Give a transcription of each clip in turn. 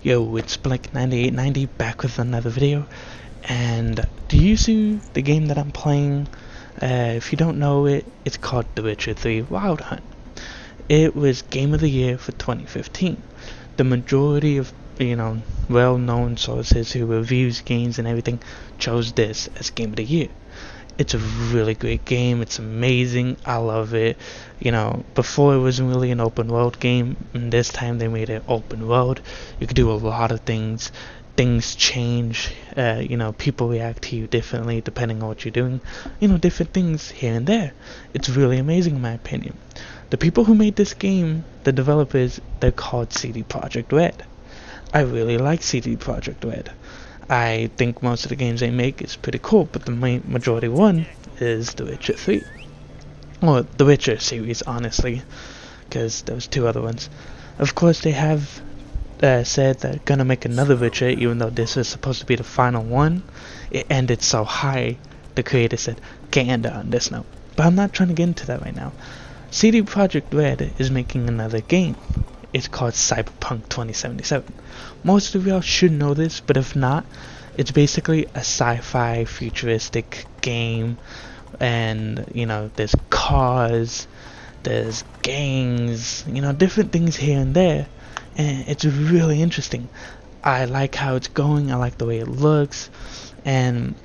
Yo, it's Blink9890 back with another video. And do you see the game that I'm playing? If you don't know it, it's called The Witcher 3 Wild Hunt. It was Game of the Year for 2015. The majority of, well-known sources who reviews games and everything chose this as Game of the Year. It's a really great game. It's amazing. I love it. Before it wasn't really an open world game, and this time they made it open world. You could do a lot of things. Things change. People react to you differently depending on what you're doing. Different things here and there. It's really amazing in my opinion. The people who made this game, the developers, they're called CD Projekt Red. I really like CD Projekt Red. I think most of the games they make is pretty cool, but the main majority one is The Witcher 3. Or The Witcher series, honestly, because there was two other ones. Of course, they have said they're gonna make another Witcher, even though this is supposed to be the final one. It ended so high, the creator said, can't end it on this note. But I'm not trying to get into that right now. CD Projekt Red is making another game. It's called Cyberpunk 2077. Most of y'all should know this, but if not, it's basically a sci-fi futuristic game, and there's cars, there's gangs, different things here and there, and it's really interesting. I like how it's going, I like the way it looks, and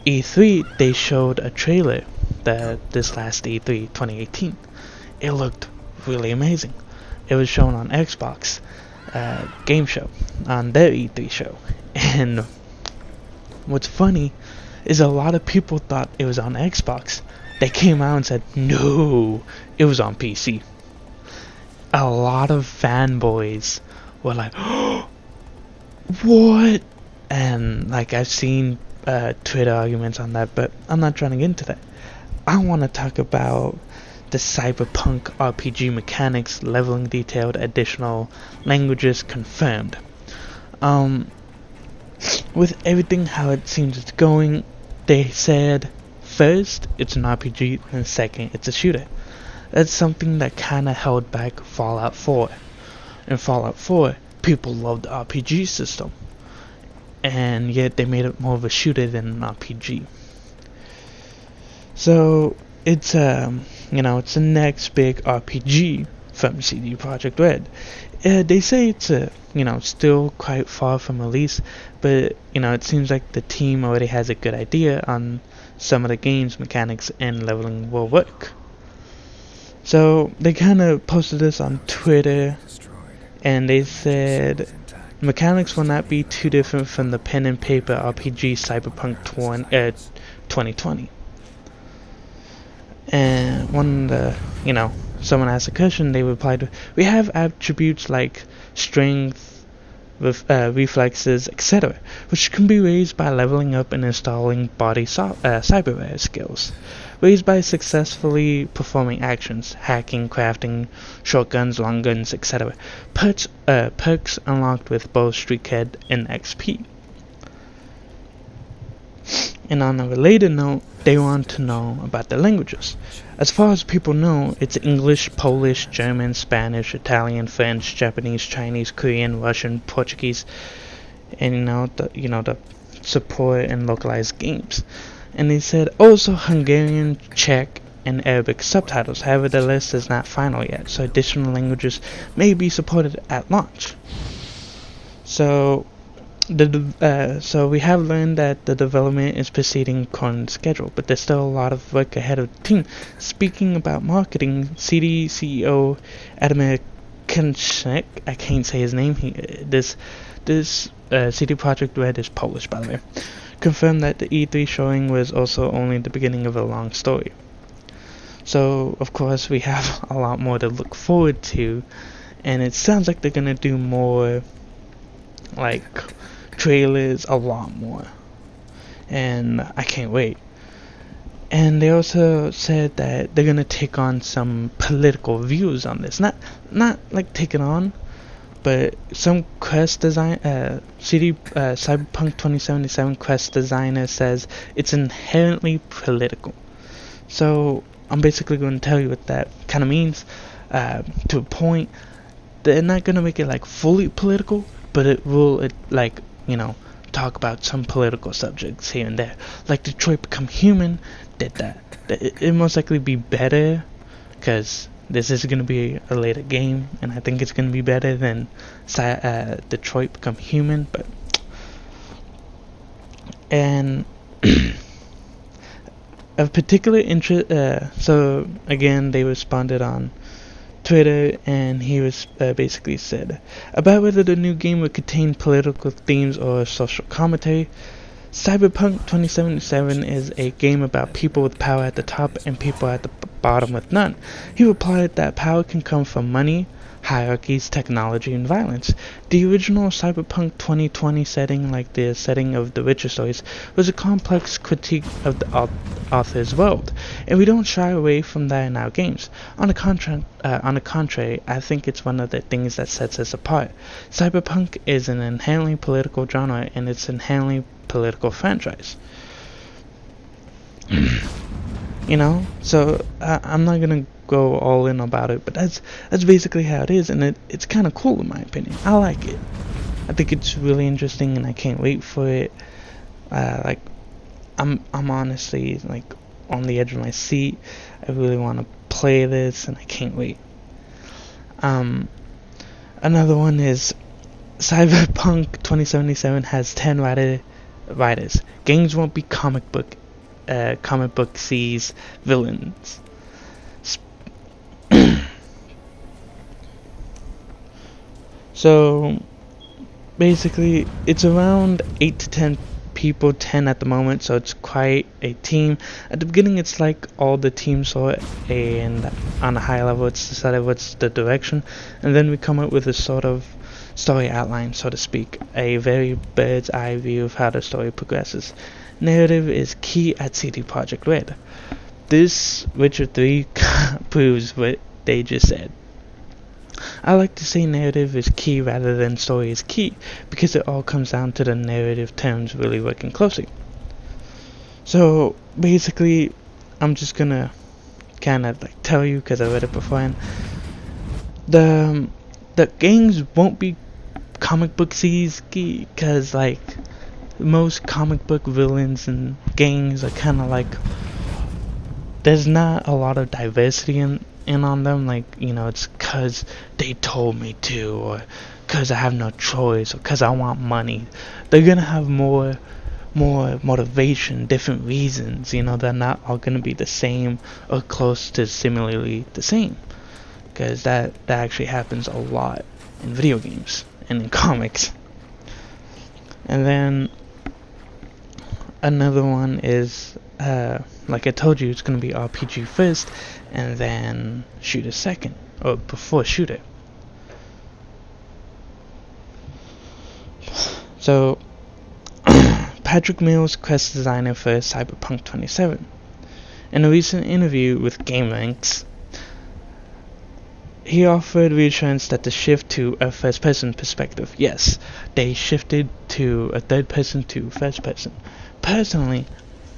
E3, they showed a trailer this last E3 2018. It looked really amazing. It was shown on Xbox game show, on their E3 show, and what's funny is a lot of people thought it was on Xbox. They came out and said no, it was on PC. A lot of fanboys were like, oh, what? And I've seen Twitter arguments on that, but I'm not trying to get into that. I want to talk about the Cyberpunk RPG mechanics, leveling detailed, additional languages confirmed. With everything how it seems it's going, they said first it's an RPG and second it's a shooter. That's something that kinda held back Fallout 4. In Fallout 4, people loved the RPG system, and yet they made it more of a shooter than an RPG. So it's it's the next big RPG from CD Projekt Red. They say it's still quite far from release, but it seems like the team already has a good idea on some of the game's mechanics and leveling will work. So they kind of posted this on Twitter, and they said mechanics will not be too different from the pen and paper RPG Cyberpunk 2020. And when someone asked a question, they replied, we have attributes like strength, reflexes, etc., which can be raised by leveling up and installing body cyberware skills, raised by successfully performing actions, hacking, crafting, shotguns, long guns, etc. Perks unlocked with both Street Cred and XP. And on a related note, they want to know about the languages. As far as people know, it's English, Polish, German, Spanish, Italian, French, Japanese, Chinese, Korean, Russian, Portuguese, and the support and localized games. And they said also Hungarian, Czech, and Arabic subtitles. However, the list is not final yet, so additional languages may be supported at launch. So we have learned that the development is proceeding according to schedule, but there's still a lot of work ahead of the team. Speaking about marketing, CD CEO Adamir Kinchek, I can't say his name. This CD Projekt Red is Polish, by the way, confirmed that the E3 showing was also only the beginning of a long story. So of course we have a lot more to look forward to, and it sounds like they're gonna do more trailers, a lot more, and I can't wait. And they also said that they're gonna take on some political views on this, not taking on, but some quest design, Cyberpunk 2077 quest designer says it's inherently political. So I'm basically going to tell you what that kind of means, to a point. They're not going to make it fully political, but it will like, you know, talk about some political subjects here and there. Like Detroit Become Human did that. It most likely be better, because this is going to be a later game, and I think it's going to be better than Detroit Become Human. But and of particular interest, so again, they responded on Twitter, and he was basically said about whether the new game would contain political themes or social commentary. Cyberpunk 2077 is a game about people with power at the top and people at the bottom with none. He replied that power can come from money, hierarchies, technology, and violence. The original Cyberpunk 2020 setting, like the setting of The Witcher stories, was a complex critique of the author's world, and we don't shy away from that in our games. On the contrary, I think it's one of the things that sets us apart. Cyberpunk is an inherently political genre, and it's inherently political franchise. You know, so I'm not gonna go all in about it, but that's basically how it is, and it's kind of cool in my opinion. I like it. I think it's really interesting, and I can't wait for it. Like, I'm honestly like on the edge of my seat. I really want to play this, and I can't wait. Another one is Cyberpunk 2077 has 10 writers. Games won't be comic book sees villains. So basically it's around 8 to 10 people, 10 at the moment, so it's quite a team. At the beginning it's like all the teams sort, and on a high level it's decided what's the direction, and then we come up with a sort of story outline, so to speak, a very bird's eye view of how the story progresses. Narrative is key at CD Projekt Red. This Witcher 3 proves what they just said. I like to say narrative is key rather than story is key, because it all comes down to the narrative terms really working closely. So basically, I'm just gonna kind of like tell you, because I read it beforehand. The games won't be comic book series, because like most comic book villains and games are kind of like, there's not a lot of diversity in on them. Like, you know, it's cause they told me to, or cause I have no choice, or cause I want money. They're gonna have more motivation, different reasons. You know, they're not all gonna be the same or close to similarly the same, because that actually happens a lot in video games and in comics. And then another one is, like I told you, it's going to be RPG first, and then shooter second, or before shooter. So, Patrick Mills, quest designer for Cyberpunk 27, in a recent interview with GameRanks, he offered reassurance that the shift to a first-person perspective. Yes, they shifted to a third-person to first-person. Personally,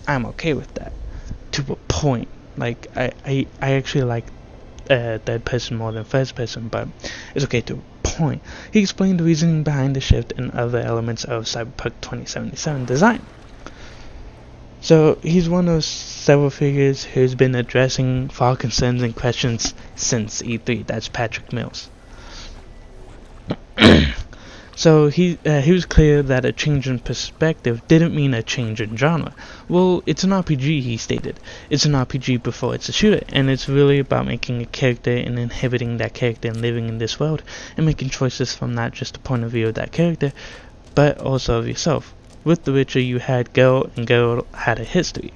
I'm okay with that, to a point. Like, I actually like third-person more than first-person, but it's okay to a point. He explained the reasoning behind the shift and other elements of Cyberpunk 2077 design. So, he's one of several figures who's been addressing far concerns and questions since E3. That's Patrick Mills. So, he was clear that a change in perspective didn't mean a change in genre. Well, it's an RPG, he stated. It's an RPG before it's a shooter, and it's really about making a character and inhabiting that character and living in this world, and making choices from not just the point of view of that character, but also of yourself. With The Witcher, you had Geralt, and Geralt had a history.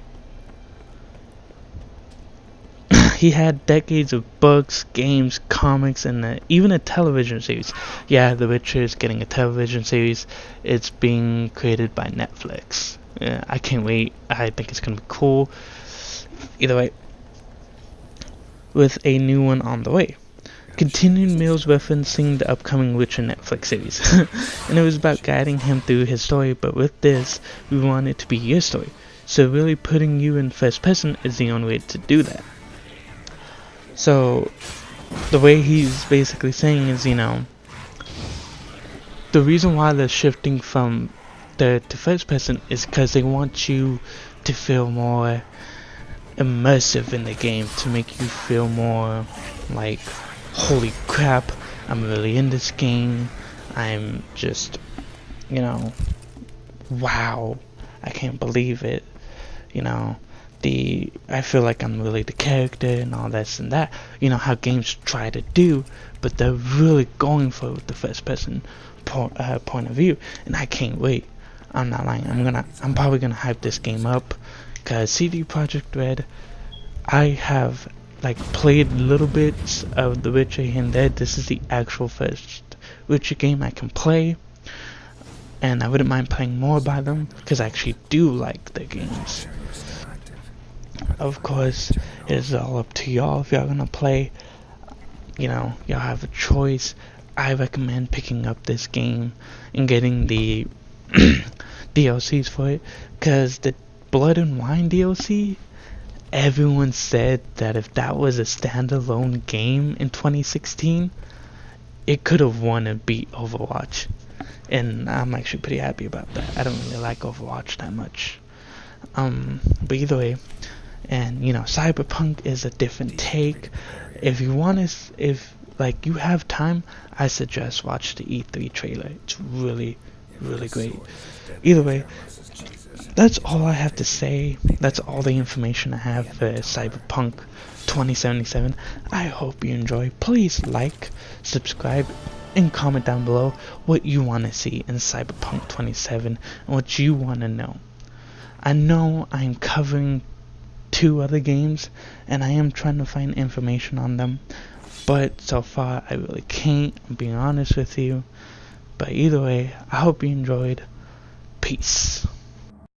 He had decades of books, games, comics, and even a television series. Yeah, The Witcher is getting a television series. It's being created by Netflix. I can't wait. I think it's going to be cool. Either way, with a new one on the way. Continued Mills referencing the upcoming Witcher Netflix series, and it was about guiding him through his story, but with this, we want it to be your story, so really putting you in first person is the only way to do that. So, the way he's basically saying is, you know, the reason why they're shifting from third to first person is because they want you to feel more immersive in the game, to make you feel more like, holy crap, I'm really in this game. I'm just, you know, wow, I can't believe it. You know, I feel like I'm really the character and all this and that. You know how games try to do, but they're really going for it with the first person point of view, and I can't wait. I'm not lying. I'm probably gonna hype this game up, cause CD Projekt Red, I have like played little bits of The Witcher here and there. This is the actual first Witcher game I can play, and I wouldn't mind playing more by them because I actually do like their games. Of course, it's all up to y'all if y'all gonna play. You know, y'all have a choice. I recommend picking up this game and getting the DLCs for it, because the Blood and Wine DLC, everyone said that if that was a standalone game in 2016, it could have won and beat Overwatch, and I'm actually pretty happy about that. I don't really like Overwatch that much, but either way. And you know, Cyberpunk is a different take. If you want to, if like you have time, I suggest watch the E3 trailer. It's really, really great. Either way, that's all I have to say. That's all the information I have for Cyberpunk 2077. I hope you enjoy. Please like, subscribe, and comment down below what you want to see in Cyberpunk 27 and what you want to know. I know I'm covering 2 other games, and I am trying to find information on them, but so far I really can't, I'm being honest with you. But either way, I hope you enjoyed. Peace.